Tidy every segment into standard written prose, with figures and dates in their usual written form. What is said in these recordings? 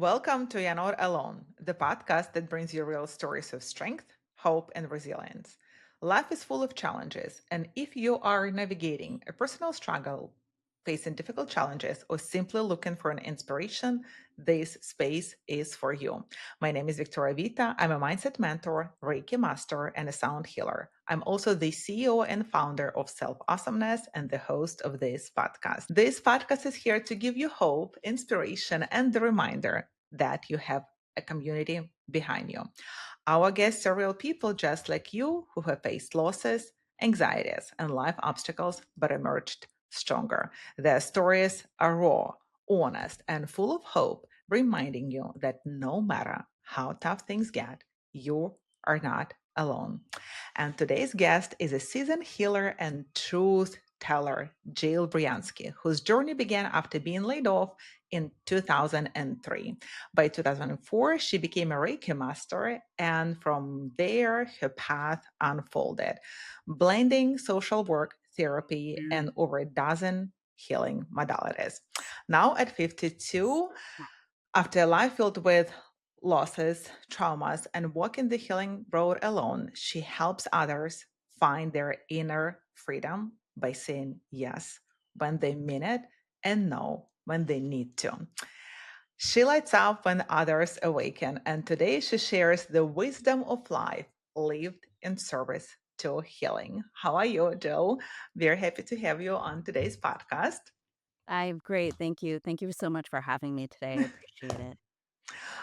Welcome to You're Not Alone, the podcast that brings you real stories of strength, hope, and resilience. Life is full of challenges, and if you are navigating a personal struggle, facing difficult challenges, or simply looking for an inspiration, this space is for you. My name is Victoria Vita. I'm a mindset mentor, Reiki Master, and a sound healer. I'm also the CEO and founder of Self Awesomeness and the host of this podcast. This podcast is here to give you hope, inspiration, and the reminder that you have a community behind you. Our guests are real people just like you who have faced losses, anxieties, and life obstacles but emerged stronger. Their stories are raw, honest, and full of hope, reminding you that no matter how tough things get, you are not alone. And today's guest is a seasoned healer and truth teller, Jill Bryansky, whose journey began after being laid off in 2003. By 2004, she became a Reiki Master, and from there, her path unfolded, blending social work, therapy, and over a dozen healing modalities. Now, at 52, after a life filled with losses, traumas, and walking the healing road alone, she helps others find their inner freedom by saying yes when they mean it and no when they need to. She lights up when others awaken, and today she shares the wisdom of life lived in service to healing. How are you, Jill? We're happy to have you on today's podcast. I'm great, thank you. Thank you so much for having me today, I appreciate it.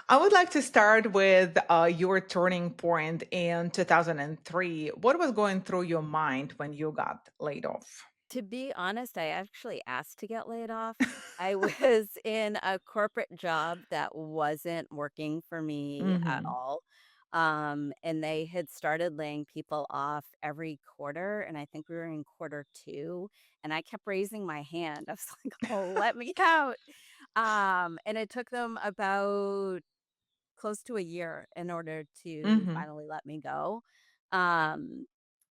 I would like to start with your turning point in 2003. What was going through your mind when you got laid off? To be honest, I actually asked to get laid off. I was in a corporate job that wasn't working for me at Hmm. all, and they had started laying people off every quarter, and I think we were in quarter 2, and I kept raising my hand. I was like, "Oh, let me out." And it took them about close to a year in order to Hmm. finally let me go. Um,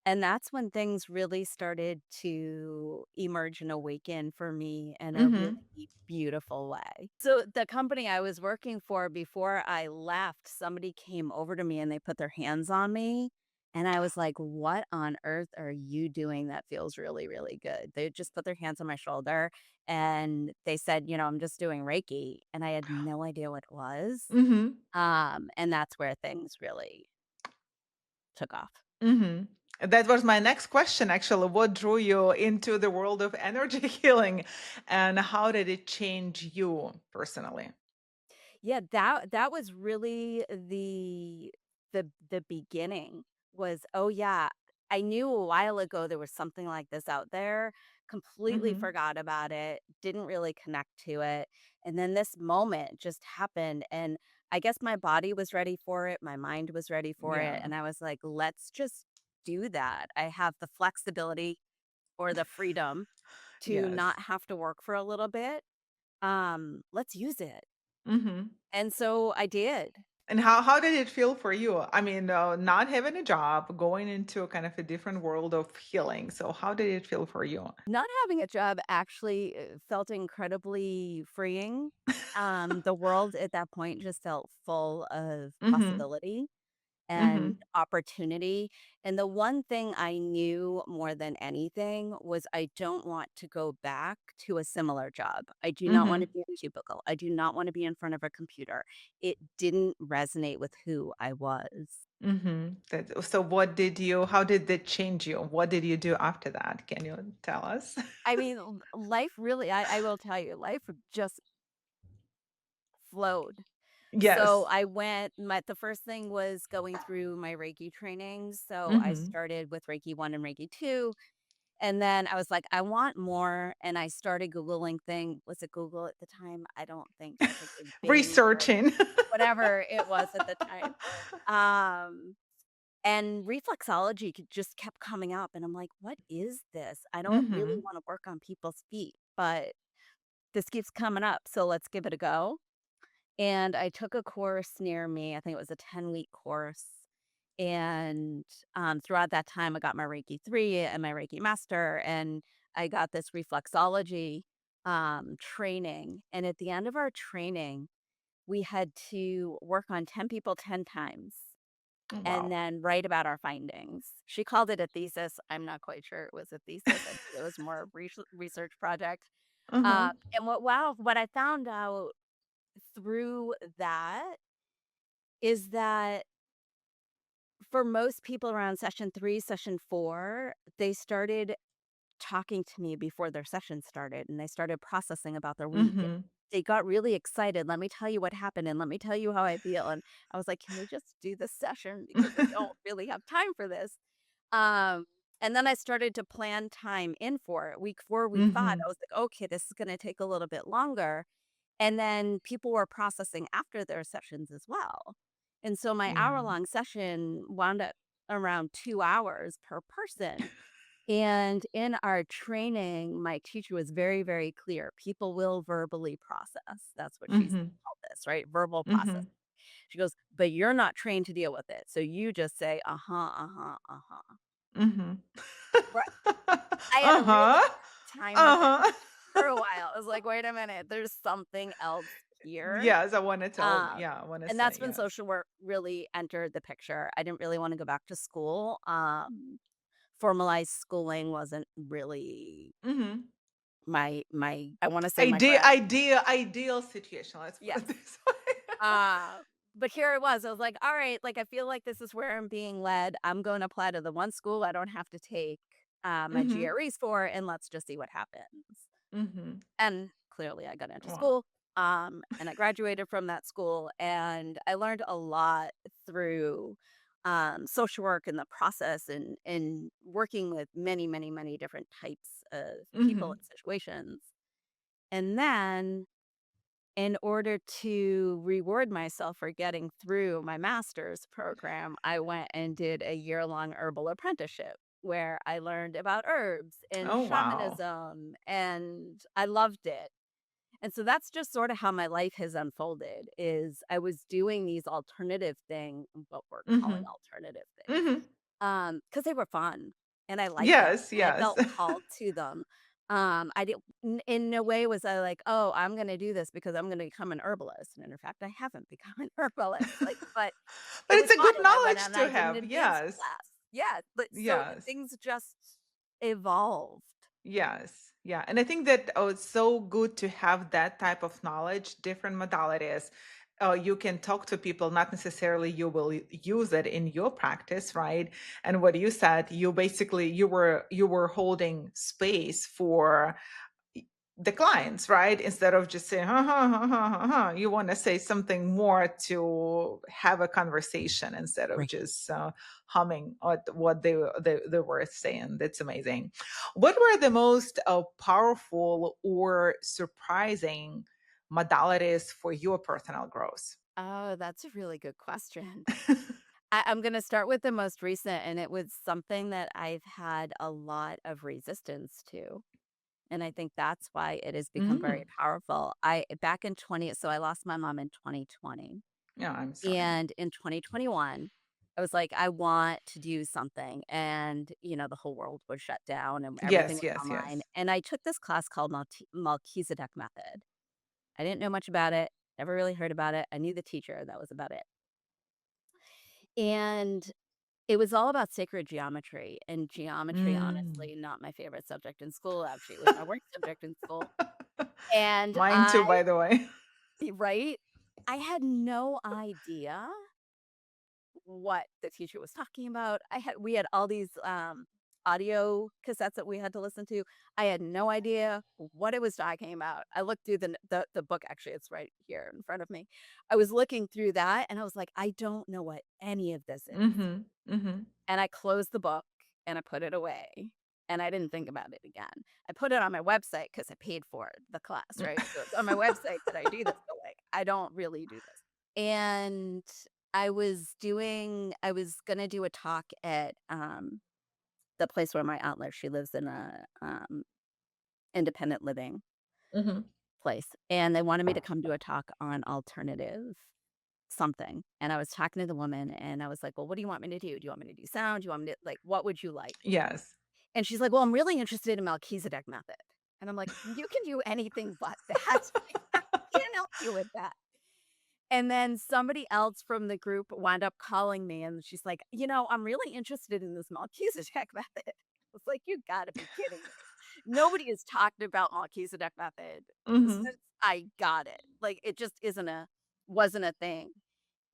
and that's when things really started to emerge and awaken for me in a really Hmm. beautiful way. So, the company I was working for before I left, somebody came over to me and they put their hands on me. And I was like, what on earth are you doing that feels really, really good? They just put their hands on my shoulder and they said, I'm just doing Reiki. And I had no idea what it was. Hmm. And that's where things really took off. Hmm. That was my next question, actually. What drew you into the world of energy healing, and how did it change you personally? Yeah, that was really the beginning was, "Oh, yeah, I knew a while ago there was something like this out there, completely Hmm. forgot about it, didn't really connect to it, and then this moment just happened, and I guess my body was ready for it, my mind was ready for it, Yeah. and I was like, "Let's just do that." I have the flexibility or the freedom to Yes. not have to work for a little bit, let's use it. Hmm. And so I did. And how did it feel for you? I mean, not having a job, going into kind of a different world of healing. So how did it feel for you? Not having a job actually felt incredibly freeing. The world at that point just felt full of Mhm. possibility and Mhm. opportunity. And the one thing I knew more than anything was I don't want to go back to a similar job. I do not want to Mhm. be in a cubicle. I do not want to be in front of a computer. It didn't resonate with who I was. Mhm. So how did that change you? What did you do after that? Can you tell us? I mean, life really, I will tell you, life just flowed. So Yes. I went my the first thing was going through my Reiki training. So I Mhm. started with Reiki 1 and Reiki 2, and then I was like, "I want more," and I started Googling was it Google at the time? I think it was Bing or Researching. whatever it was at the time. Um, and reflexology just kept coming up, and I'm like, "What is this? I don't really Mhm. wanna work on people's feet, but this keeps coming up, so let's give it a go." And I took a course near me, I think it was a 10-week course, and, throughout that time, I got my Reiki 3 and my Reiki Master, and I got this reflexology, training, and at the end of our training, we had to work on 10 people 10 times Oh, and wow. then write about our findings. She called it a thesis. I'm not quite sure it was a thesis. I think it was more a research project. Uh-huh. And what I found out through that is that for most people around session 3, session 4, they started talking to me before their session started, and they started processing about their week. Mhm. They got really excited, "Let me tell you what happened, and let me tell you how I feel," and I was like, "Can we just do this session because I don't really have time for this?" Um, and then I started to plan time in for it. Week 4, week 5, I Mhm. was like, "Okay, this is gonna take a little bit longer." And then people were processing after their sessions as well. And so my Yeah. hour-long session wound up around 2 hours per person. And in our training, my teacher was very, very clear. People will verbally process. That's what she's Mhm. called this, right? Verbal process. Mhm. She goes, but you're not trained to deal with it. So you just say, uh-huh, uh-huh, uh-huh. Mhm. Right. I had a really Uh-huh. hard time with it Uh-huh. for a while. I was like, wait a minute, there's something else here. Yes, I wanna tell Um, yeah, I wanna and say that's when yes. social work really entered the picture. I didn't really wanna go back to school. Formalized schooling wasn't really Mhm. my I wanna say my bread. Ideal situation, let's put Yes. it this way. Uh, but here it was. I was like, "All right, like, I feel like this is where I'm being led. I'm gonna apply to the one school I don't have to take, my Mhm. GREs for, and let's just see what happens." Mhm. And clearly I got into Wow. school, and I graduated from that school, and I learned a lot through, social work and the process and working with many, many, many different types of people Mhm. and situations. And then in order to reward myself for getting through my master's program, I went and did a year-long herbal apprenticeship where I learned about herbs and Oh, wow. shamanism, and I loved it. And so that's just sort of how my life has unfolded is I was doing these alternative thing what we're calling Mhm. alternative things, Mhm. because they were fun, and I liked them, Yes, and I yes. felt called to them. I didn't in no way was I like, "Oh, I'm gonna do this because I'm gonna become an herbalist," and in fact, I haven't become an herbalist, like, but But it it's was a fun, good and I went knowledge and I to did an have. advanced Yes. class. Yeah, but so Yes. things just evolved. Yes. Yeah. And I think that it's so good to have that type of knowledge, different modalities. You can talk to people, not necessarily you will use it in your practice, right? And what you said, you were holding space for the clients, right? Instead of just saying, you want to say something more to have a conversation instead of Right. just humming what they were saying. That's amazing. What were the most powerful or surprising modalities for your personal growth? Oh, that's a really good question. I'm gonna start with the most recent, and it was something that I've had a lot of resistance to, and I think that's why it has become very Mm. powerful. I back in 20 so I lost my mom in 2020, Yeah, I'm sorry. and in 2021, I was like, "I want to do something," and, the whole world was shut down and everything Yes, was yes, online, yes. and I took this class called Melchizedek Method. I didn't know much about it, never really heard about it. I knew the teacher, that was about it. And it was all about sacred geometry, and geometry, Mm. honestly, not my favorite subject in school, actually, it was my worst subject in school, and Mine too, I by the way. right? I had no idea what the teacher was talking about. We had all these, audio cassettes that we had to listen to. I had no idea what it was talking about. I looked through the book, actually, it's right here in front of me. I was looking through that, and I was like, "I don't know what any of this is." Mm-hmm. Mm-hmm. And I closed the book and I put it away, and I didn't think about it again. I put it on my website because I paid for the class, right? So it's on my website that I do this, but, like, I don't really do this. And I was gonna do a talk at, the place where my aunt lives. She lives in a, independent living Mm-hmm. place, and they wanted me to come do a talk on alternative something, and I was talking to the woman, and I was like, "Well, what do you want me to do? Do you want me to do sound? Do you want me to like, what would you like?" Yes. And she's like, "Well, I'm really interested in Melchizedek method." And I'm like, "You can do anything but that. I can't help you with that." And then somebody else from the group wound up calling me and she's like, I'm really interested in this Melchizedek method. I was like, you gotta be kidding me. Nobody has talked about Melchizedek method Mhm. since I got it. Like it just wasn't a thing.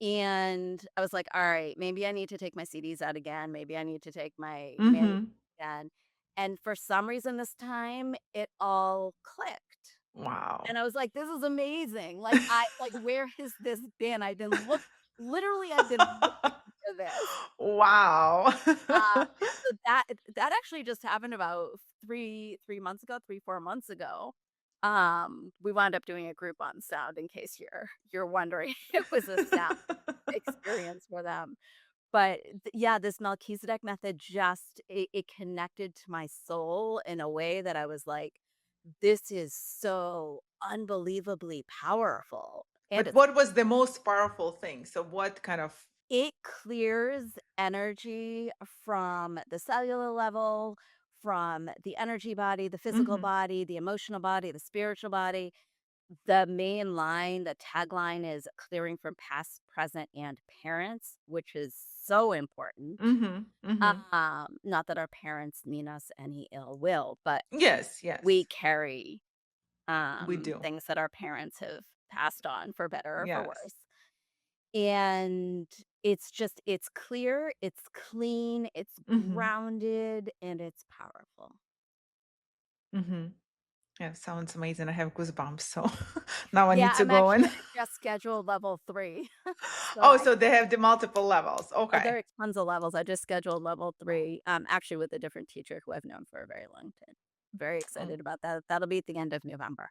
And I was like, all right, maybe I need to take my CDs out again. Maybe I need to take my manual Mhm. again. And for some reason this time it all clicked. Wow. And I was like, "This is amazing." Like, where has this been? I've been looking for this. Wow. So that actually just happened about 3 months ago, 3, 4 months ago. We wound up doing a group on sound in case you're wondering. It was a sound experience for them. But yeah, this Melchizedek method just it connected to my soul in a way that I was like, this is so unbelievably powerful. And But what was the most powerful thing? So what kind of it clears energy from the cellular level, from the energy body, the physical Mhm. body, the emotional body, the spiritual body. The main line, the tagline is clearing from past, present, and parents, which is so important. Mhm. Mhm. Not that our parents mean us any ill will, but Yes, we yes. carry We do. things that our parents have passed on for better or for Yes. worse. And it's clear, it's clean, it's Mhm. grounded, and it's powerful. Mhm. Yeah, sounds amazing. I have goosebumps, so now I Yeah, need to go I in. just scheduled level 3. So Oh, I so they have the multiple levels. Oh, Okay. there are tons of levels. I just scheduled level 3, actually with a different teacher who I've known for a very long time. Very Oh, excited about that. That'll be at the end of November.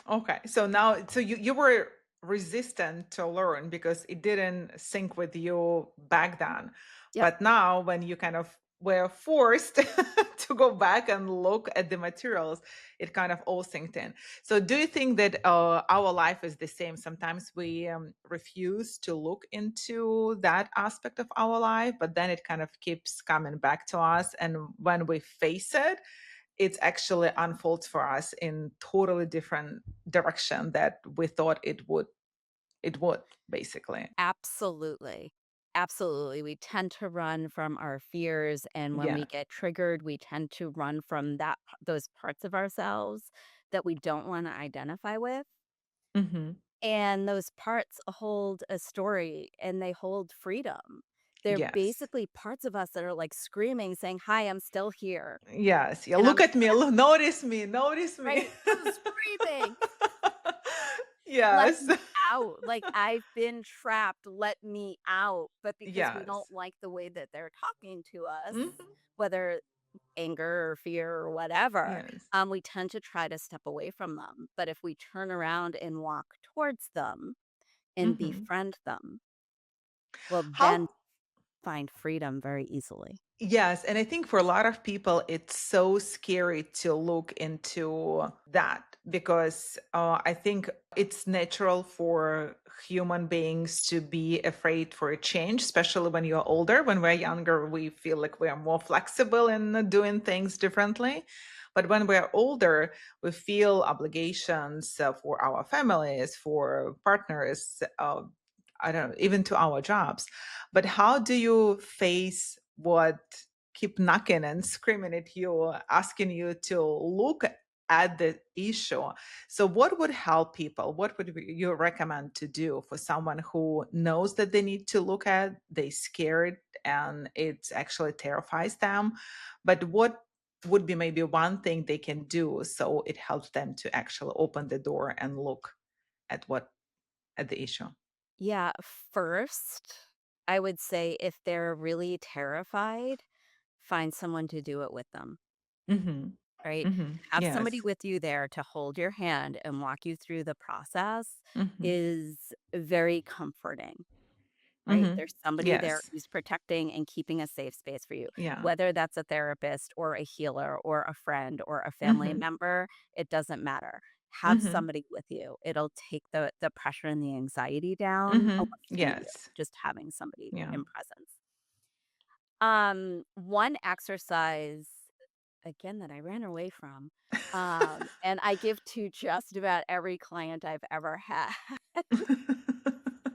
okay. So now, so you were resistant to learn because it didn't sync with you back then. Yep. But now, when you kind of were forced to go back and look at the materials, it kind of all synced in. So, do you think that our life is the same? Sometimes we refuse to look into that aspect of our life, but then it kind of keeps coming back to us. And when we face it, it's actually unfolds for us in totally different direction that we thought it would basically. Absolutely. Absolutely. We tend to run from our fears, and when we Yeah. get triggered, we tend to run from those parts of ourselves that we don't wanna identify with, Hmm. and those parts hold a story, and they hold freedom. They're Yes. basically parts of us that are, like, screaming, saying, "Hi, I'm still here, Yes. Yeah, and look I'm at me, notice me, notice me. right? I'm screaming, "Let Yes. me out." Like, "I've been trapped, let me out." But because we don't Yes. like the way that they're talking to us, Hmm. whether anger or fear or whatever, Yes. we tend to try to step away from them. But if we turn around and walk towards them and Hmm. befriend them, we'll then How find freedom very easily. Yes, and I think for a lot of people, it's so scary to look into that because I think it's natural for human beings to be afraid for a change, especially when you're older. When we're younger, we feel like we are more flexible in doing things differently. But when we're older, we feel obligations for our families, for partners, I don't know, even to our jobs. But how do you face what keep knocking and screaming at you, asking you to look at the issue? So, what would help people? What would you recommend to do for someone who knows that they need to look at, they scared, and it actually terrifies them? But what would be maybe one thing they can do so it helps them to actually open the door and look at what at the issue? Yeah, first, I would say if they're really terrified, find someone to do it with them, Mm-hmm. right? Mm-hmm. Have somebody Yes. with you there to hold your hand and walk you through the process Mm-hmm. is very comforting. Right? Mhm. There's somebody there Yes. who's protecting and keeping a safe space for you, Yeah. whether that's a therapist or a healer or a friend or a family Mhm. member, it doesn't matter. Have Mhm. somebody with you. It'll take the pressure and the anxiety down Mhm. almost immediately, Yes. just having somebody Yeah. in presence. One exercise, again, that I ran away from, and I give to just about every client I've ever had.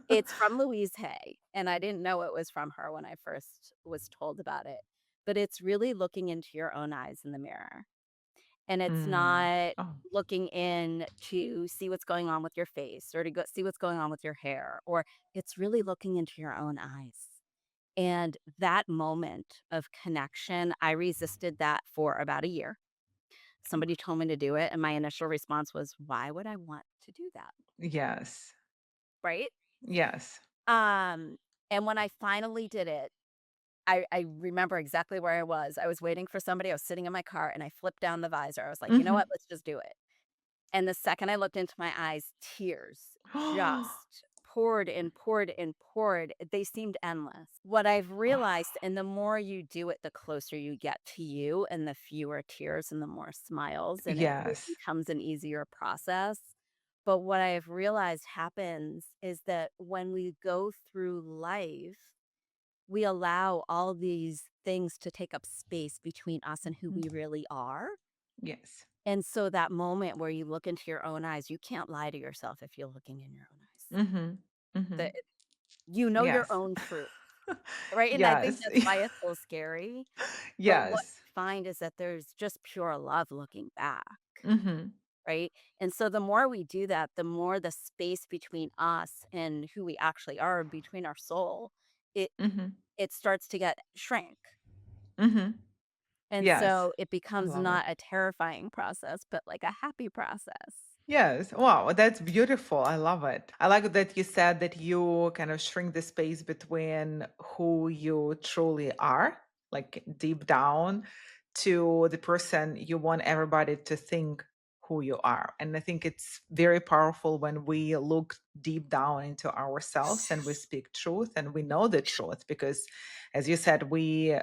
It's from Louise Hay, and I didn't know it was from her when I first was told about it, but it's really looking into your own eyes in the mirror, and it's Mm. not Oh, looking in to see what's going on with your face or to go see what's going on with your hair, or it's really looking into your own eyes. And that moment of connection, I resisted that for about a year. Somebody told me to do it, and my initial response was, "Why would I want to do that?" yes. Right? Yes. Um, and when I finally did it, I remember exactly where I was. I was waiting for somebody, I was sitting in my car, and I flipped down the visor. I was like, "You know what? Mhm. Let's just do it." And the second I looked into my eyes, tears just poured and poured and poured. They seemed endless. What I've realized, and the more you do it, the closer you get to you, and the fewer tears and the more smiles, and it Yes. becomes an easier process. But what I've realized happens is that when we go through life, we allow all these things to take up space between us and who Mhm. we really are. Yes. And so that moment where you look into your own eyes, you can't lie to yourself if you're looking in your own eyes. Mhm. That Mhm. you know your Yes. own truth, right? And I think Yes. that's why it's so scary. But what Yes. you find is that there's just pure love looking back, Mhm. right? And so the more we do that, the more the space between us and who we actually are, between our soul, it Mhm. it starts to get shrank. Mhm. And Yes. so it I becomes love it. not a terrifying process, but like a happy process. Yes. Wow, that's beautiful. I love it. I like that you said that you kind of shrink the space between who you truly are, like deep down, to the person you want everybody to think who you are. And I think it's very powerful when we look deep down into ourselves and we speak truth and we know the truth because, as you said, we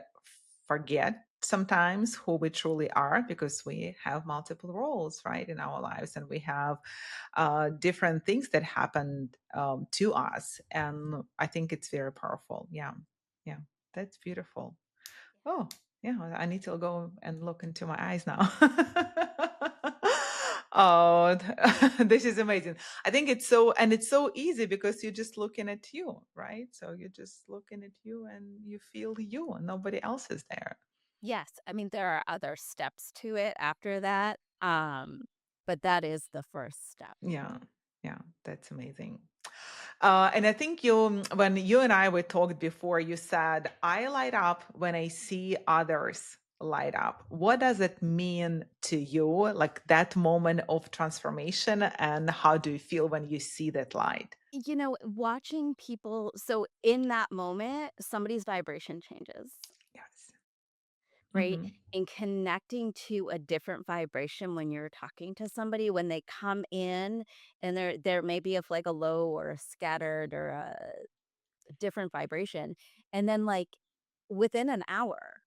forget sometimes who we truly are because we have multiple roles right in our lives and we have different things that happened to us and I think it's very powerful. Yeah, yeah, that's beautiful. Oh, yeah, I need to go and look into my eyes now. Oh, this is amazing. I think it's so, and it's so easy because you're just looking at you, right? So you're just looking at you and you feel you and nobody else is there. Yes, I mean, there are other steps to it after that, but that is the first step. Yeah, yeah, that's amazing. And I think when you and I were talked before, you said, I light up when I see others light up. What does it mean to you, like that moment of transformation? And how do you feel when you see that light? Watching people so in that moment, somebody's vibration changes, Yes. right? Mm-hmm. And connecting to a different vibration when you're talking to somebody, when they come in and there may be of like a low or a scattered or a different vibration, and then like within an hour,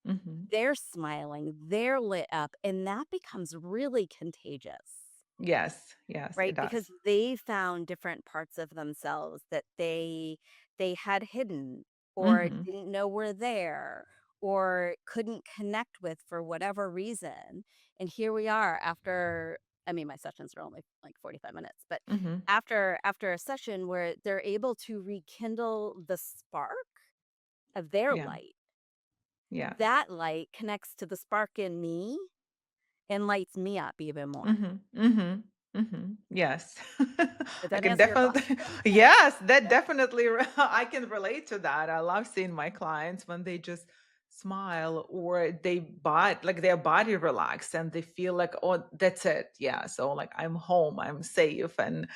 Mm-hmm. they're smiling, they're lit up, and that becomes really contagious. Yes. Yes, it Right, does. because they found different parts of themselves that they had hidden or Mm-hmm. didn't know were there or couldn't connect with for whatever reason. And here we are after I mean, my sessions are only like 45 minutes, but Mm-hmm. after a session where they're able to rekindle the spark of their Yeah. light, Yes. that light connects to the spark in me and lights me up even more. Mhm, mhm, mhm. Yes. Did I that can answer your definitely question? yes, that definitely I can relate to that. I love seeing my clients when they just smile or like their body relax and they feel like, "Oh, that's it." Yeah, so like I'm home, I'm safe and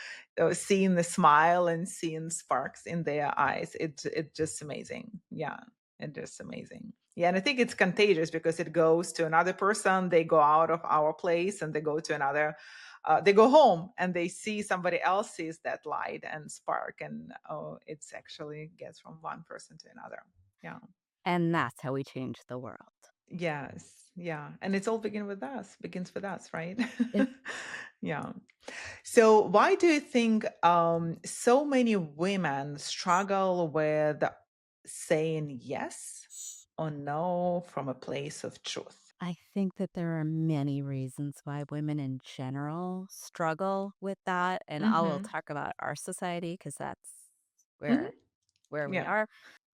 seeing the smile and seeing sparks in their eyes, it's just amazing. Yeah, it's just amazing. Yeah, and I think it's contagious because it goes to another person. They go out of our place and they go to another. They go home and they see somebody else sees that light and spark, and oh, it's actually gets from one person to another. Yeah. And that's how we change the world. Yes. Yeah. And it's all begins with us, right? It Yeah. So, why do you think so many women struggle with saying yes or no from a place of truth? I think that there are many reasons why women in general struggle with that, and I will Mhm. talk about our society because that's Mhm. where we Yeah. are.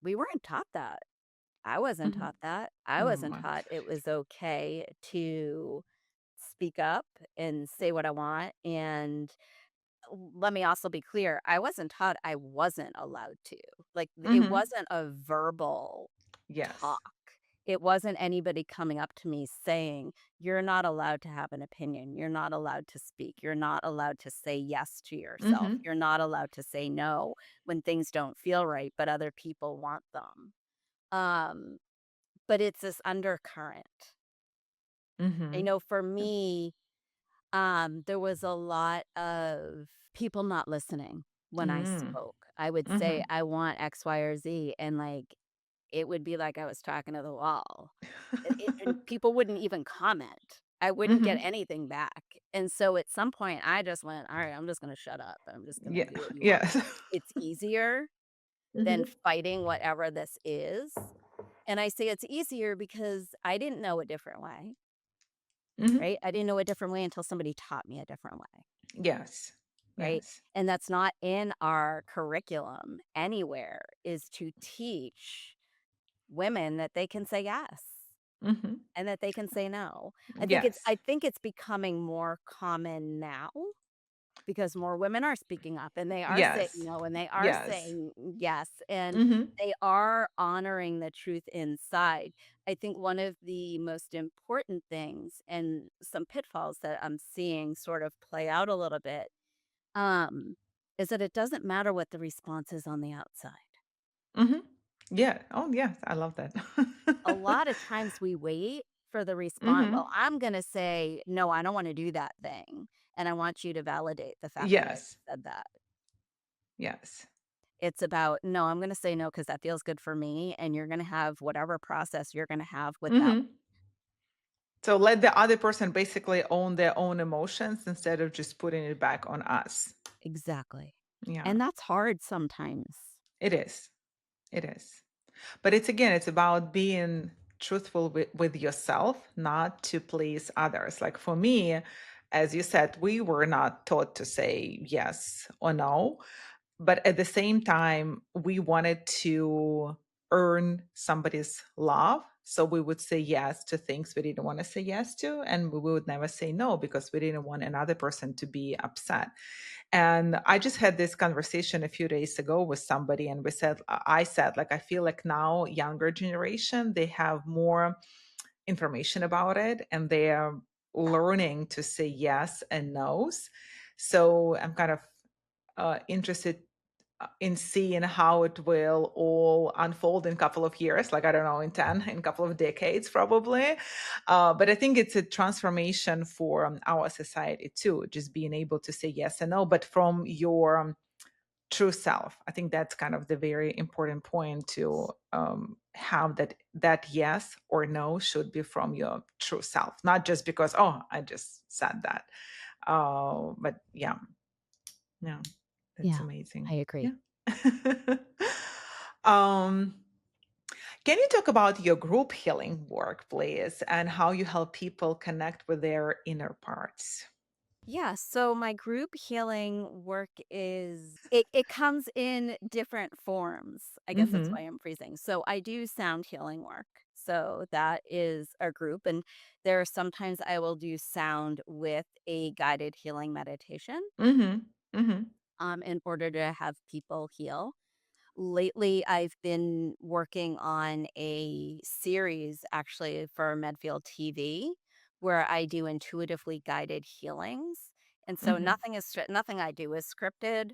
We weren't taught that. I wasn't Mhm. taught that. I wasn't Mm. taught it was okay to speak up and say what I want, and let me also be clear, I wasn't taught I wasn't allowed to. Like, it Mhm. wasn't a verbal Yes. talk. It wasn't anybody coming up to me saying, "You're not allowed to have an opinion. You're not allowed to speak. You're not allowed to say yes to yourself. Mhm. You're not allowed to say no when things don't feel right, but other people want them." Um, but it's this undercurrent. I Mhm. know for me, there was a lot of people not listening when I Mm. spoke. I would say, Mhm. "I want X, Y, or Z," and, like, it would be like I was talking to the wall. And people wouldn't even comment. I wouldn't get Mhm. anything back, and so at some point, I just went, "Alright, I'm just gonna shut up. I'm just gonna Yeah. do what you want." Yes. It's easier than Mhm. fighting whatever this is, and I say it's easier because I didn't know a different way, Mhm. right? I didn't know a different way until somebody taught me a different way. Yes. Right? Yes. And that's not in our curriculum anywhere is to teach women that they can say yes Mhm. and that they can say no. Yes. I think it's becoming more common now because more women are speaking up and they are saying Yes. no and they are Yes. saying yes and Mhm. they are honoring the truth inside. I think one of the most important things and some pitfalls that I'm seeing sort of play out a little bit um, is that it doesn't matter what the response is on the outside. Mhm. Yeah. Oh, yes. I love that. A lot of times we wait for the response. Well, Mhm. I'm going to say, no, I don't want to do that thing. And I want you to validate the fact that I Yes. said that. Yes. It's about, no, I'm going to say no because that feels good for me. And you're going to have whatever process you're going to have with that. Mhm. So let the other person basically own their own emotions instead of just putting it back on us. Exactly. Yeah, And that's hard sometimes. it is. It is. But it's again, it's about being truthful with yourself, not to please others. Like for me, as you said, we were not taught to say yes or no. But at the same time, we wanted to earn somebody's love. So we would say yes to things we didn't want to say yes to. And we would never say no because we didn't want another person to be upset. And I just had this conversation a few days ago with somebody, and I said, like, I feel like now younger generation, they have more information about it and they're learning to say yes and no's. So I'm kind of interested in seeing how it will all unfold in a couple of years, like I don't know, in 10, in a couple of decades probably. But I think it's a transformation for our society too, just being able to say yes and no, but from your true self. I think that's kind of the very important point to have that yes or no should be from your true self, not just because, oh, I just said that. But yeah, yeah, that's Yeah, I amazing. agree. Yeah. um, can you talk about your group healing work, please, and how you help people connect with their inner parts? Yeah, so my group healing work it comes in different forms. I guess that's why Mm-hmm. I'm freezing. So I do sound healing work. So that is a group and there are sometimes I will do sound with a guided healing meditation Mm-hmm. Mm-hmm. in order to have people heal. Lately, I've been working on a series actually for Medfield TV where I do intuitively guided healings. And so Mm-hmm. nothing I do is scripted.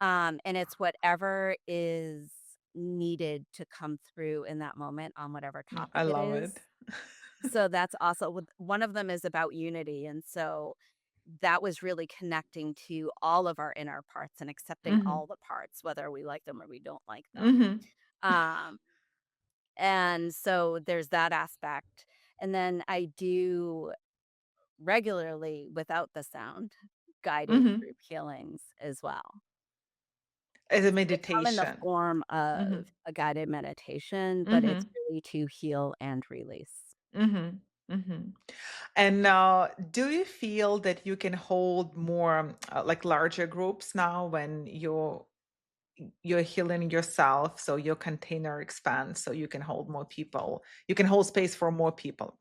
And it's whatever is needed to come through in that moment on whatever I topic it love is. it. So that's also one of them is about unity. And so that was really connecting to all of our inner parts and accepting Mm-hmm. all the parts, whether we like them or we don't like them. Mm-hmm. Um, and so there's that aspect. And then I do regularly, without the sound, guided Mm-hmm. group healings as well. As a So they come in the meditation. form Mm-hmm. of a guided meditation, but it's Mm-hmm. really to heal and release. Mm-hmm. Mhm. And do you feel that you can hold more like larger groups now when you're healing yourself, so your container expands, so you can hold more people. You can hold space for more people,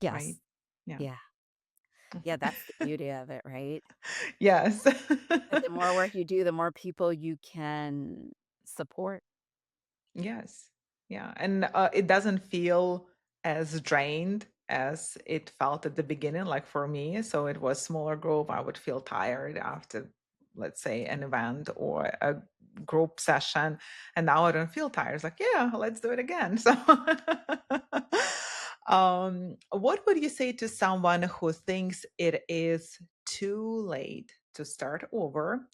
right? Yes. Yeah. Yeah. Yeah, Mhm. that's the beauty of it, right? Yes. Like, the more work you do, the more people you can support. Yes. Yeah. And it doesn't feel as drained as it felt at the beginning, like for me. So it was smaller group. I would feel tired after, let's say, an event or a group session. And now I don't feel tired. It's like, yeah, let's do it again. So what would you say to someone who thinks it is too late to start over,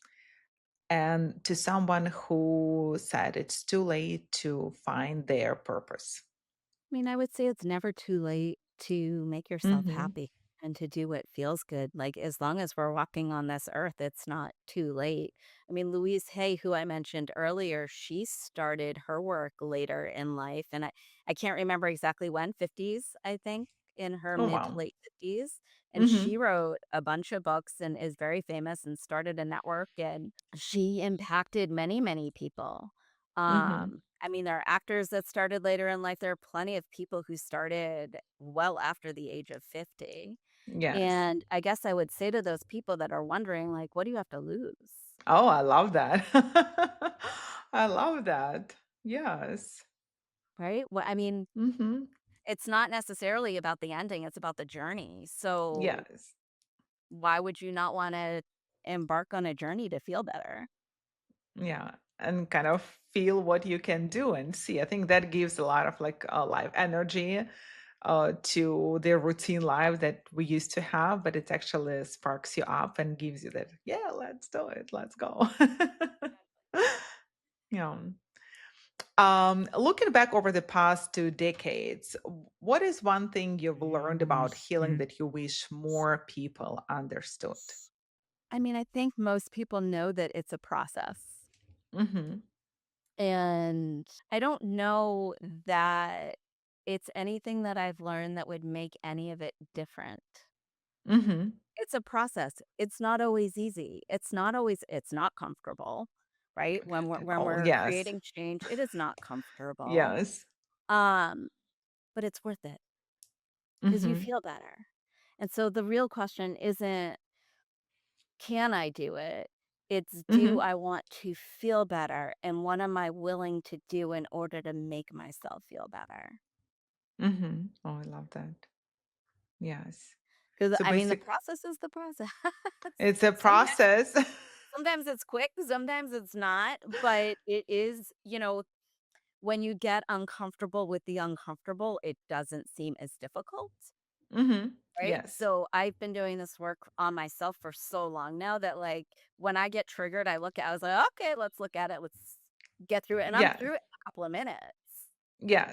and to someone who said it's too late to find their purpose? I mean, I would say it's never too late to make yourself Mhm. happy and to do what feels good. Like, as long as we're walking on this earth, it's not too late. I mean, Louise Hay, who I mentioned earlier, she started her work later in life. And I can't remember exactly when, 50s, I think, in her Oh, mid to wow. late 50s. And she Mhm. wrote a bunch of books and is very famous and started a network. And she impacted many, many people. Mhm. I mean, there are actors that started later in life. There are plenty of people who started well after the age of 50. Yes. And I guess I would say to those people that are wondering, like, what do you have to lose? Oh, I love that. I love that. Yes. Right? Well, I mean, Mhm. it's not necessarily about the ending, it's about the journey. So Yes. why would you not want to embark on a journey to feel better? Yeah, and kind of feel what you can do and see. I think that gives a lot of like life energy to the routine life that we used to have, but it actually sparks you up and gives you that, yeah, let's do it, let's go. Yeah. Looking back over the past 2 decades, what is one thing you've learned about healing that you wish more people understood? I mean, I think most people know that it's a process. Mm-hmm. And I don't know that it's anything that I've learned that would make any of it different. Mm-hmm. It's a process. It's not always easy. It's not comfortable, right? When Oh, we're yes. creating change, it is not comfortable. Yes. Um, but it's worth it because you Mm-hmm. feel better. And so the real question isn't, can I do it? It's, do Mm-hmm. I want to feel better? And what am I willing to do in order to make myself feel better? Mm-hmm. Oh, I love that. Yes. 'Cause, So I mean, the basic, process is the process. it's a Sometimes process. sometimes it's quick, sometimes it's not, but it is, when you get uncomfortable with the uncomfortable, it doesn't seem as difficult, Mm-hmm. right? Yes. So, I've been doing this work on myself for so long now that, like, when I get triggered, I was like, "Okay, let's look at it, let's get through it," and I'm Yes. through it in a couple of minutes.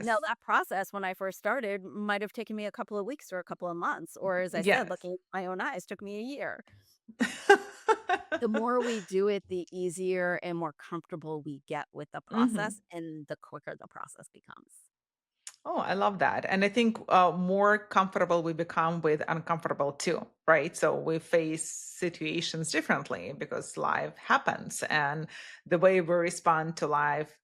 Now Yes. that process when I first started might have taken me a couple of weeks or a couple of months, or as I said, Yes. looking with my own eyes took me a year. The more we do it, the easier and more comfortable we get with the Mm-hmm. process, and the quicker the process becomes. Oh, I love that. And I think more comfortable we become with uncomfortable too, right? So we face situations differently because life happens, and the way we respond to life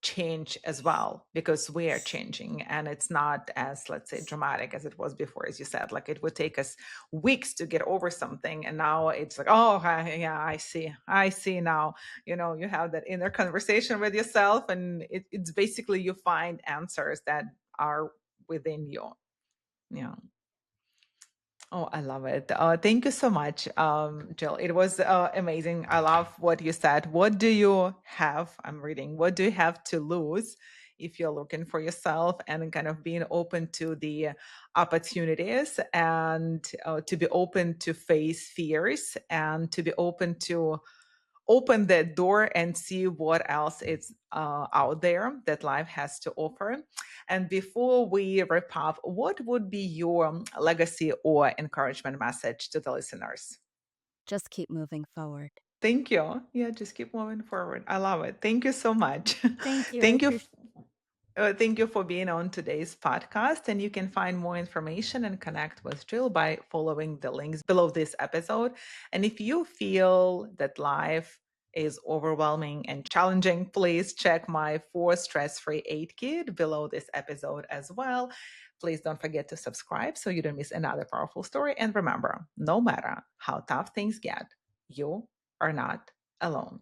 change as well because we are changing, and it's not as, let's say, dramatic as it was before. As you said, like it would take us weeks to get over something, and now it's like, oh, yeah, I see now. You have that inner conversation with yourself, and it's basically you find answers that are within you. Yeah. Oh, I love it. Thank you so much, Jill. It was amazing. I love what you said. What do you have? I'm reading. What do you have to lose if you're looking for yourself, and kind of being open to the opportunities, and to be open to face fears, and to be open to open that door and see what else is out there that life has to offer. And before we wrap up, what would be your legacy or encouragement message to the listeners? Just keep moving forward. Thank you. Yeah, just keep moving forward. I love it. Thank you so much. Thank you. I Thank you. appreciate Thank you for being on today's podcast. And you can find more information and connect with Jill by following the links below this episode. And if you feel that life is overwhelming and challenging, please check my 4 stress-free aid kit below this episode as well. Please don't forget to subscribe so you don't miss another powerful story. And remember, no matter how tough things get, you are not alone.